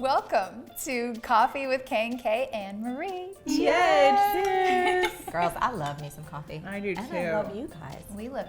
Welcome to Coffee with K and Marie. Cheers! Girls, I love me some coffee. I do and too. I love you guys. We live.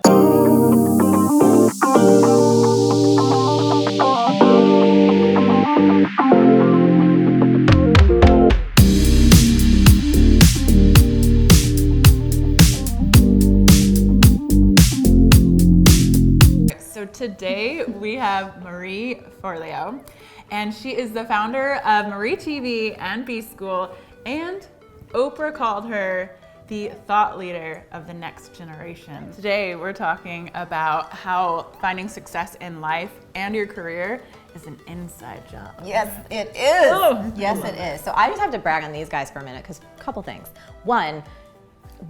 So today we have Marie Forleo, and she is the founder of Marie TV and B School, and Oprah called her the thought leader of the next generation. Today we're talking about how finding success in life and your career is an inside job. Yes, it is. Oh, Yes, it is. So I just have to brag on these guys for a minute because a couple things. One,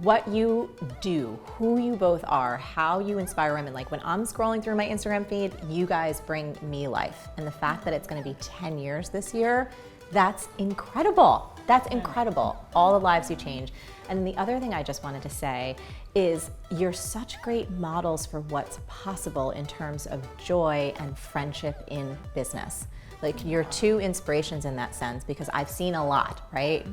what you do, who you both are, how you inspire women. Like when I'm scrolling through my Instagram feed, you guys bring me life. And the fact that it's going to be 10 years this year, that's incredible. That's incredible. All the lives you change. And the other thing I just wanted to say is you're such great models for what's possible in terms of joy and friendship in business. Like you're two inspirations in that sense because I've seen a lot, right?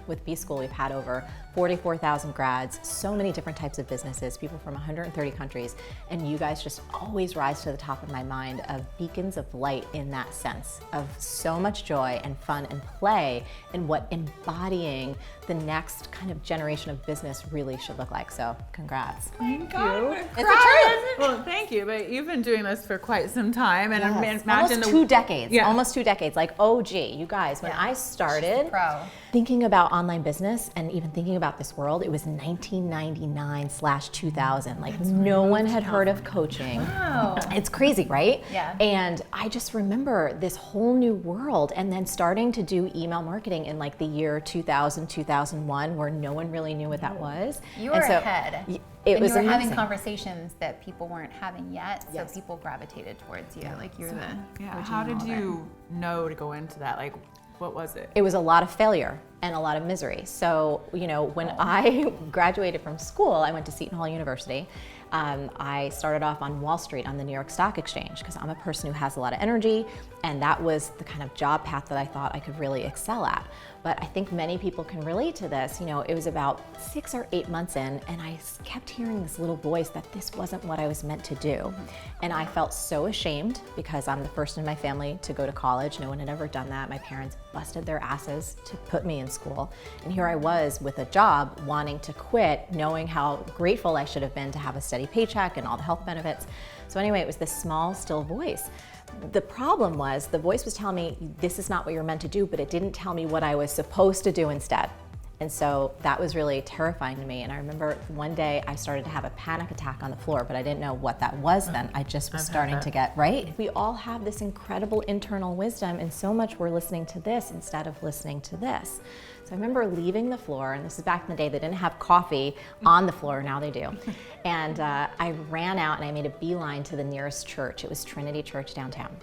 With B School, we've had over 44,000 grads, so many different types of businesses, people from 130 countries, and you guys just always rise to the top of my mind of beacons of light in that sense of so much joy and fun and play and what embodying the next kind of generation of business really should look like. So congrats. Thank you. It's the truth. Well, thank you, but you've been doing this for quite some time, and I Yes. imagine almost 2 decades. Yeah. Almost 2 decades. Like, oh gee, you guys, when I started Pro. thinking about online business and even thinking about this world, it was 1999/2000. Like no one had heard of coaching. Wow. It's crazy, right? Yeah. And I just remember this whole new world and then starting to do email marketing in like the year 2000, 2001, where no one really knew what that was. You were And so ahead. It and was you were having amazing. conversations that people weren't having yet, so Yes. people gravitated towards you. Like you're Yeah. the How OG in did all of it. you know to go into that? Like, what was it? It was a lot of failure and a lot of misery. So, you know, when I graduated from school, I went to Seton Hall University. I started off on Wall Street on the New York Stock Exchange because I'm a person who has a lot of energy, and that was the kind of job path that I thought I could really excel at. But I think many people can relate to this. You know, it was about 6 or 8 months in, and I kept hearing this little voice that this wasn't what I was meant to do. And I felt so ashamed because I'm the first in my family to go to college. No one had ever done that. My parents busted their asses to put me in school. And here I was with a job wanting to quit, knowing how grateful I should have been to have a steady paycheck and all the health benefits. So anyway, it was this small, still voice. The problem was the voice was telling me this is not what you're meant to do, but it didn't tell me what I was supposed to do instead. And so that was really terrifying to me. And I remember one day I started to have a panic attack on the floor, but I didn't know what that was then. I just was starting to get, right? We all have this incredible internal wisdom, and so much we're listening to this instead of listening to this. So I remember leaving the floor, and this is back in the day, they didn't have coffee on the floor, now they do. And I ran out and I made a beeline to the nearest church. It was Trinity Church downtown.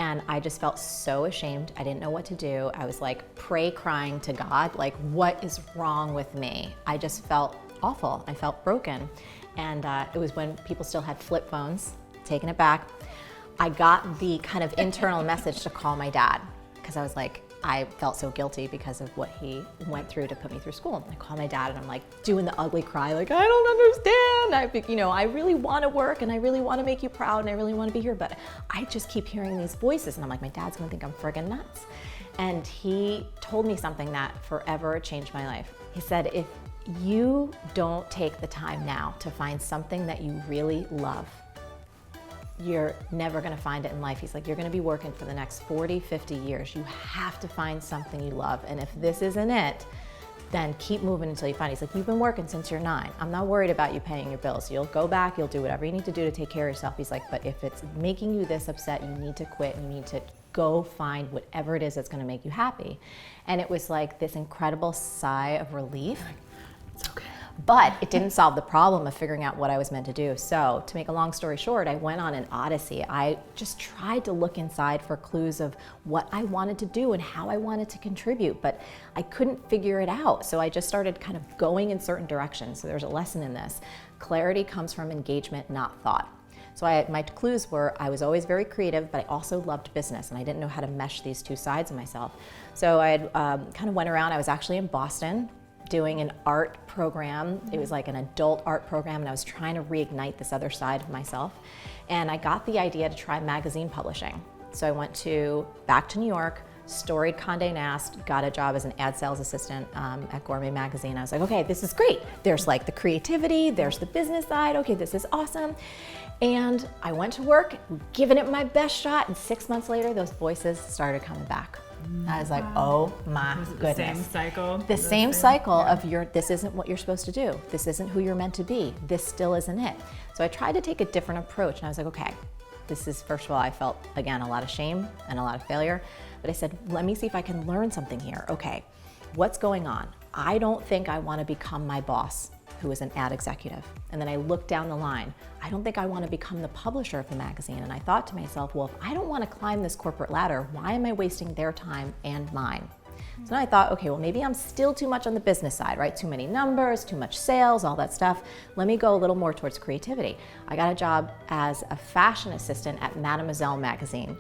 And I just felt so ashamed. I didn't know what to do. I was like crying to God, like, what is wrong with me? I just felt awful. I felt broken. And it was when people still had flip phones, taking it back. I got the kind of internal message to call my dad because I was like, I felt so guilty because of what he went through to put me through school. I call my dad and I'm like doing the ugly cry, like, I don't understand. I really want to work and I really want to make you proud and I really want to be here, but I just keep hearing these voices and I'm like, my dad's gonna think I'm friggin' nuts. And he told me something that forever changed my life. He said, if you don't take the time now to find something that you really love, you're never gonna find it in life. He's like, you're gonna be working for the next 40, 50 years. You have to find something you love. And if this isn't it, then keep moving until you find it. He's like, you've been working since you're 9. I'm not worried about you paying your bills. You'll go back, you'll do whatever you need to do to take care of yourself. He's like, but if it's making you this upset, you need to quit. You need to go find whatever it is that's gonna make you happy. And it was like this incredible sigh of relief. It's okay. But it didn't solve the problem of figuring out what I was meant to do. So to make a long story short, I went on an odyssey. I just tried to look inside for clues of what I wanted to do and how I wanted to contribute, but I couldn't figure it out. So I just started kind of going in certain directions. So there's a lesson in this. Clarity comes from engagement, not thought. So my clues were I was always very creative, but I also loved business, and I didn't know how to mesh these two sides of myself. So I had kind of went around. I was actually in Boston doing an art program. It was like an adult art program, and I was trying to reignite this other side of myself. And I got the idea to try magazine publishing. So I went back to New York, storied Condé Nast, got a job as an ad sales assistant at Gourmet Magazine. I was like, okay, this is great. There's like the creativity, there's the business side. Okay, this is awesome. And I went to work, giving it my best shot, and 6 months later, those voices started coming back. I was like, oh my goodness. The same cycle. The same cycle of this isn't what you're supposed to do. This isn't who you're meant to be. This still isn't it. So I tried to take a different approach, and I was like, okay, this is, first of all, I felt, again, a lot of shame and a lot of failure. But I said, let me see if I can learn something here. Okay, what's going on? I don't think I want to become my boss, who is an ad executive. And then I looked down the line. I don't think I want to become the publisher of the magazine. And I thought to myself, well, if I don't want to climb this corporate ladder, why am I wasting their time and mine? So then I thought, okay, well, maybe I'm still too much on the business side, right? Too many numbers, too much sales, all that stuff. Let me go a little more towards creativity. I got a job as a fashion assistant at Mademoiselle magazine.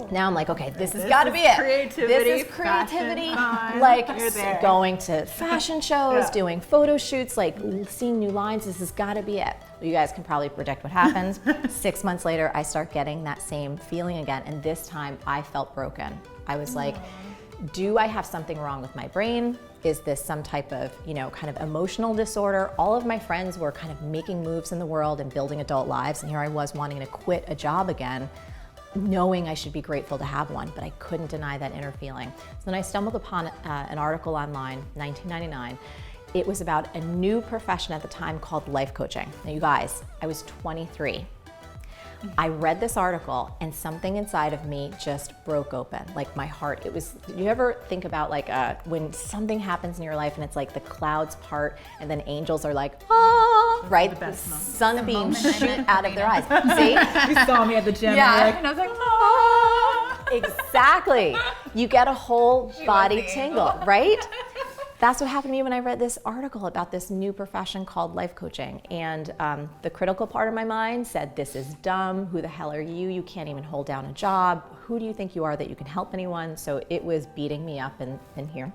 Now I'm like, okay, this has got to be it. Creativity, this is creativity, fashion, like going to fashion shows, doing photo shoots, like seeing new lines. This has got to be it. You guys can probably predict what happens. 6 months later, I start getting that same feeling again, and this time I felt broken. I was like, do I have something wrong with my brain? Is this some type of, kind of emotional disorder? All of my friends were kind of making moves in the world and building adult lives, and here I was wanting to quit a job again, knowing I should be grateful to have one, but I couldn't deny that inner feeling. So then I stumbled upon an article online, 1999. It was about a new profession at the time called life coaching. Now you guys, I was 23. I read this article and something inside of me just broke open, like my heart. It was, do you ever think about like when something happens in your life and it's like the clouds part and then angels are like, ah, right? The sunbeams shoot out of their eyes. See? You saw me at the gym. Yeah. And I was like, ah. Exactly. You get a whole body tingle, right? That's what happened to me when I read this article about this new profession called life coaching. And the critical part of my mind said, this is dumb. Who the hell are you? You can't even hold down a job. Who do you think you are that you can help anyone? So it was beating me up in here.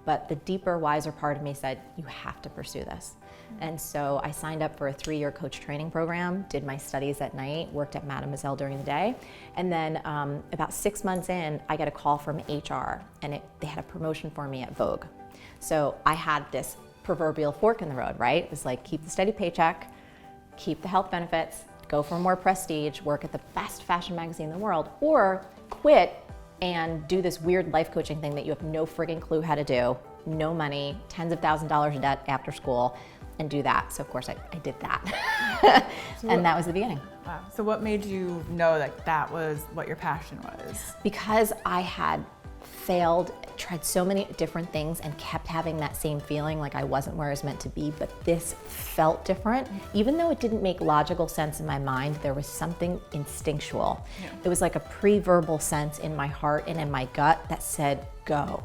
But the deeper, wiser part of me said, you have to pursue this. And so I signed up for a 3-year coach training program, did my studies at night, worked at Mademoiselle during the day. And then about 6 months in, I get a call from HR, and they had a promotion for me at Vogue. So I had this proverbial fork in the road, right? It was like, keep the steady paycheck, keep the health benefits, go for more prestige, work at the best fashion magazine in the world, or quit and do this weird life coaching thing that you have no friggin' clue how to do, no money, tens of thousands of dollars in debt after school, and do that. So of course I did that. And that was the beginning. Wow. So what made you know that was what your passion was? Because I had failed, tried so many different things and kept having that same feeling like I wasn't where I was meant to be, but this felt different. Even though it didn't make logical sense in my mind, there was something instinctual. Yeah. It was like a pre-verbal sense in my heart and in my gut that said, go.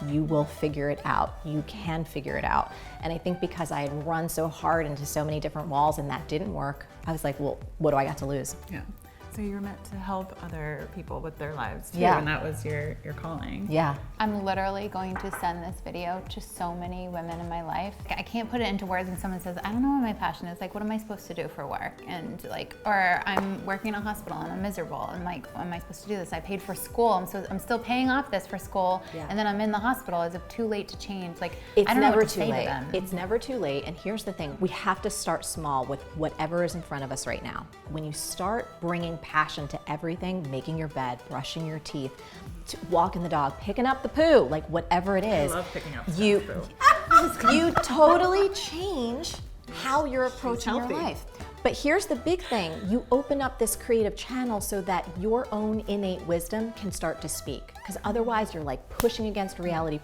You will figure it out. You can figure it out. And I think because I had run so hard into so many different walls and that didn't work, I was like, well, what do I got to lose? Yeah. So you were meant to help other people with their lives too, yeah. And that was your calling. Yeah. I'm literally going to send this video to so many women in my life. I can't put it into words when someone says, I don't know what my passion is. Like, what am I supposed to do for work? And like, or I'm working in a hospital and I'm miserable. And like, what am I supposed to do this? I paid for school. I'm still paying off this for school. Yeah. And then I'm in the hospital. Is it too late to change? Like, it's I don't know never what to too say late. to them. It's never too late. And here's the thing. We have to start small with whatever is in front of us right now. When you start bringing passion to everything, making your bed, brushing your teeth, walking the dog, picking up the poo, like whatever it is, I love picking up you totally change how you're approaching your life. But here's the big thing. You open up this creative channel so that your own innate wisdom can start to speak. Because otherwise you're like pushing against reality,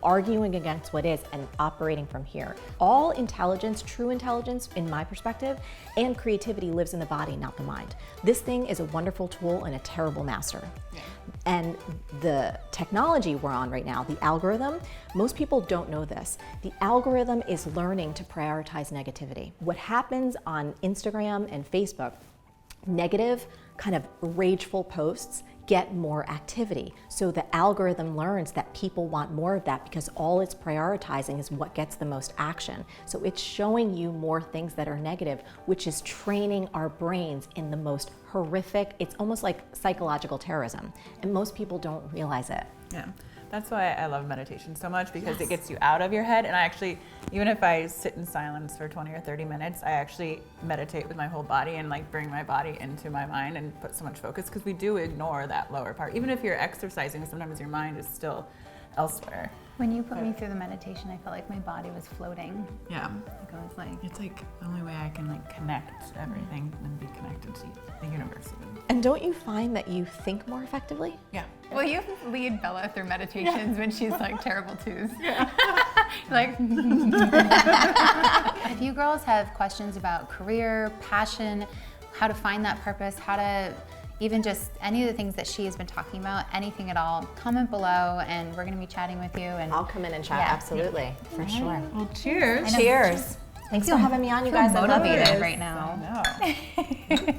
arguing against what is, and operating from here. All intelligence, true intelligence, in my perspective, and creativity lives in the body, not the mind. This thing is a wonderful tool and a terrible master. Yeah. And the technology we're on right now, the algorithm, most people don't know this. The algorithm is learning to prioritize negativity. What happens on Instagram and Facebook, negative, kind of rageful posts get more activity. So the algorithm learns that people want more of that because all it's prioritizing is what gets the most action. So it's showing you more things that are negative, which is training our brains in the most horrific, it's almost like psychological terrorism. And most people don't realize it. Yeah. That's why I love meditation so much, because it gets you out of your head. And I actually, even if I sit in silence for 20 or 30 minutes, I actually meditate with my whole body and like bring my body into my mind and put so much focus, because we do ignore that lower part. Even if you're exercising, sometimes your mind is still elsewhere. When you put me through the meditation, I felt like my body was floating. Yeah. Like I was like, It's like the only way I can like connect everything and be connected to the universe. And don't you find that you think more effectively? Yeah. well, you lead Bella through meditations when she's like terrible twos. Like, if you girls have questions about career, passion, how to find that purpose, how to even just any of the things that she has been talking about, anything at all, comment below and we're going to be chatting with you. And I'll come in and chat, Yeah. absolutely, for sure. Well, cheers. Cheers. Thanks for having me on, you so guys. I love motivated you. right now. I know.